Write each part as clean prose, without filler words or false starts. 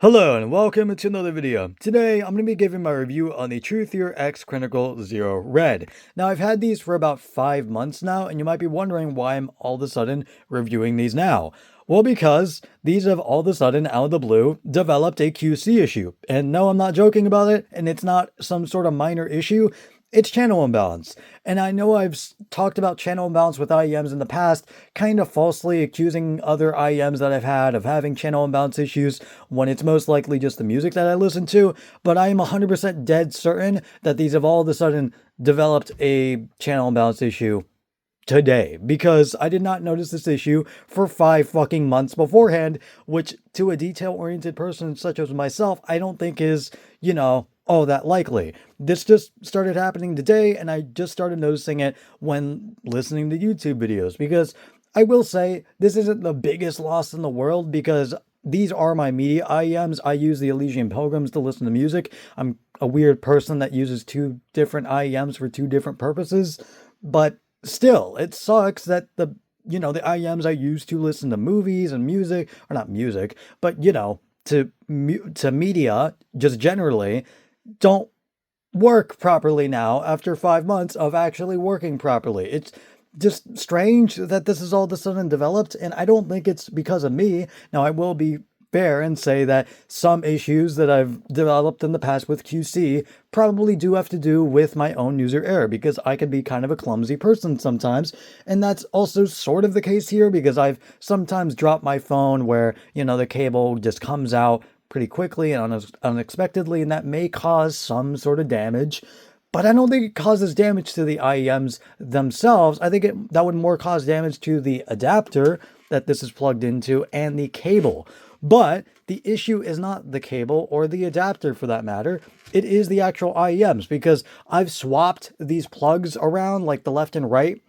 Hello and welcome to another video. Today I'm going to be giving my review on the Truthear X Crinacle Zero Red. Now I've had these for about 5 months now, and you might be wondering why I'm all of a sudden reviewing these now. Well, because these have all of a sudden, out of the blue, developed a QC issue. And no, I'm not joking about it, and it's not some sort of minor issue. It's channel imbalance. And I know I've talked about channel imbalance with IEMs in the past, kind of falsely accusing other IEMs that I've had of having channel imbalance issues when it's most likely just the music that I listen to. But I am 100% dead certain that these have all of a sudden developed a channel imbalance issue today, because I did not notice this issue for 5 fucking months beforehand, which to a detail-oriented person such as myself, I don't think is, all that likely. This just started happening today, and I just started noticing it when listening to YouTube videos, because I will say this isn't the biggest loss in the world, because these are my media IEMs. I use the Elysian Pilgrims to listen to music. I'm a weird person that uses 2 different IEMs for 2 different purposes, but still, it sucks that the IEMs I use to listen to movies and music, or not music, but to media just generally, don't work properly now after 5 months of actually working properly. It's just strange that this is all of a sudden developed, and I don't think it's because of me. Now, I will be fair and say that some issues that I've developed in the past with QC probably do have to do with my own user error, because I can be kind of a clumsy person sometimes, and that's also sort of the case here, because I've sometimes dropped my phone where, the cable just comes out pretty quickly and unexpectedly, and that may cause some sort of damage. But I don't think it causes damage to the IEMs themselves. I think that would more cause damage to the adapter that this is plugged into and the cable. But the issue is not the cable or the adapter for that matter. It is the actual IEMs, because I've swapped these plugs around, like the left and right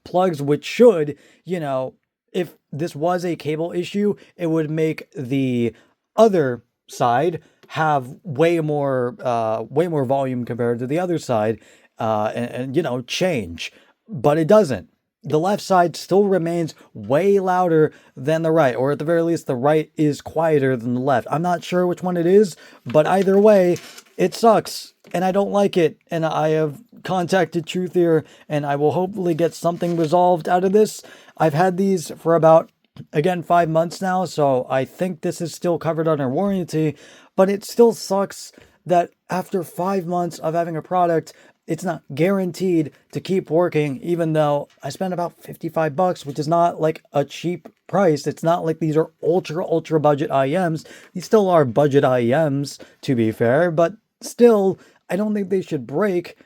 plugs, which should, if this was a cable issue, it would make the other side have way more volume compared to the other side, and change. But it doesn't. The left side still remains way louder than the right, or at the very least, the right is quieter than the left. I'm not sure which one it is, but either way, it sucks, and I don't like it, and I have contacted Truthear, and I will hopefully get something resolved out of this. I've had these for about, again, 5 months now, so I think this is still covered under warranty, but it still sucks that after 5 months of having a product, it's not guaranteed to keep working, even though I spent about $55, which is not like a cheap price. It's not like these are ultra budget IEMs. These still are budget IEMs, to be fair, but still, I don't think they should break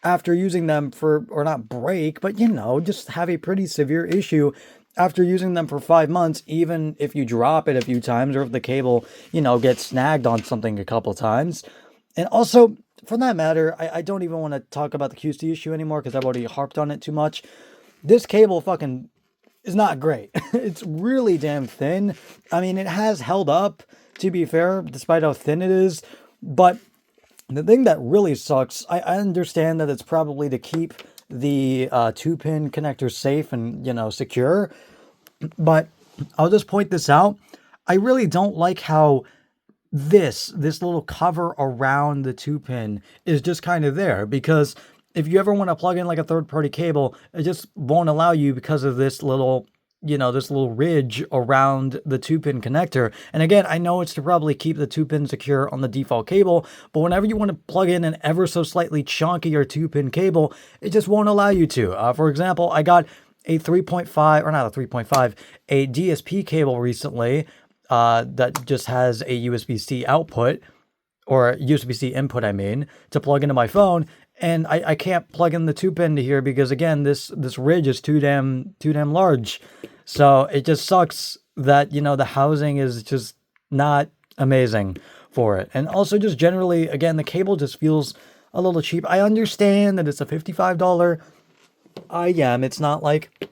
after using them for, or not break, but just have a pretty severe issue after using them for 5 months, even if you drop it a few times, or if the cable, gets snagged on something a couple times. And also, for that matter, I don't even want to talk about the QC issue anymore, because I've already harped on it too much. This cable fucking is not great. It's really damn thin. I mean, it has held up, to be fair, despite how thin it is. But the thing that really sucks, I understand that it's probably to keep the 2-pin connector safe and, secure. But I'll just point this out. I really don't like how this little cover around the 2-pin is just kind of there, because if you ever want to plug in like a third-party cable, it just won't allow you because of this little, this little ridge around the 2-pin connector. And again, I know it's to probably keep the 2-pin secure on the default cable, but whenever you want to plug in an ever so slightly chunkier 2-pin cable, it just won't allow you to. For example, I got a 3.5, or not a 3.5, a DSP cable recently, that just has a USB-C output, or USB-C input, I mean, to plug into my phone, and I can't plug in the 2-pin to here, because again, this ridge is too damn large. So it just sucks that, the housing is just not amazing for it. And also, just generally, again, the cable just feels a little cheap. I understand that it's a $55 IEM. It's not like,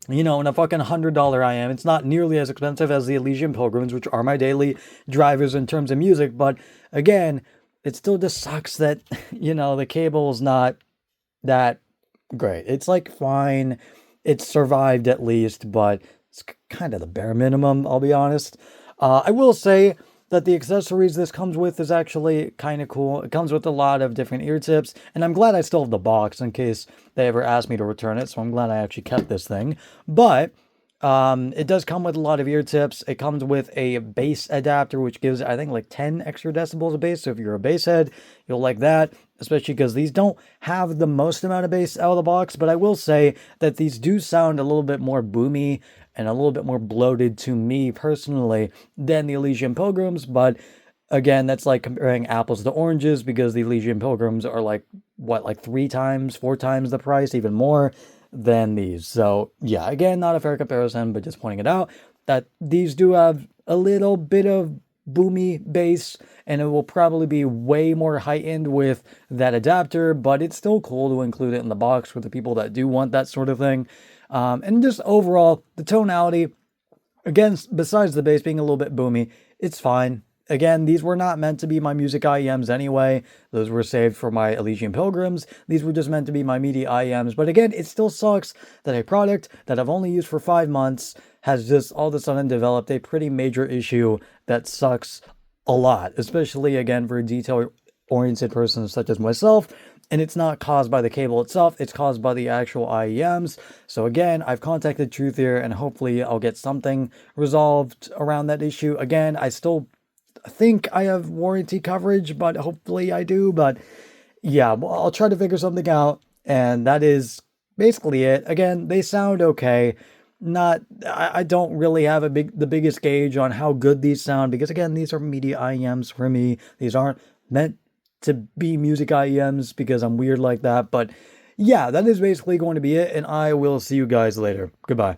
in a fucking $100 IEM. It's not nearly as expensive as the Elysian Pilgrims, which are my daily drivers in terms of music. But again, it still just sucks that, the cable is not that great. It's like fine. It's survived at least, but it's kind of the bare minimum, I'll be honest. I will say that the accessories this comes with is actually kind of cool. It comes with a lot of different ear tips, and I'm glad I still have the box in case they ever ask me to return it, so I'm glad I actually kept this thing. But it does come with a lot of ear tips. It comes with a bass adapter, which gives, I think, like 10 extra decibels of bass. So if you're a bass head, you'll like that, especially because these don't have the most amount of bass out of the box. But I will say that these do sound a little bit more boomy and a little bit more bloated to me personally than the Elysian Pilgrims. But again, that's like comparing apples to oranges because the Elysian Pilgrims are like, what, like 3 times, 4 times the price, even more than these. So yeah, again, not a fair comparison, but just pointing it out that these do have a little bit of boomy bass, and it will probably be way more heightened with that adapter, but it's still cool to include it in the box for the people that do want that sort of thing. And just overall, the tonality, again, besides the bass being a little bit boomy, it's fine. Again, these were not meant to be my music IEMs anyway. Those were saved for my Elysian Pilgrims. These were just meant to be my media IEMs. But again, it still sucks that a product that I've only used for 5 months has just all of a sudden developed a pretty major issue that sucks a lot, especially again for a detail-oriented person such as myself. And it's not caused by the cable itself, it's caused by the actual IEMs. So again, I've contacted Truthear and hopefully I'll get something resolved around that issue. Again, I still think I have warranty coverage, but hopefully I do. But yeah, well, I'll try to figure something out. And that is basically it. Again, they sound okay. Not, I don't really have the biggest gauge on how good these sound because again, these are media IEMs for me. These aren't meant to be music IEMs because I'm weird like that. But yeah, that is basically going to be it. And I will see you guys later. Goodbye.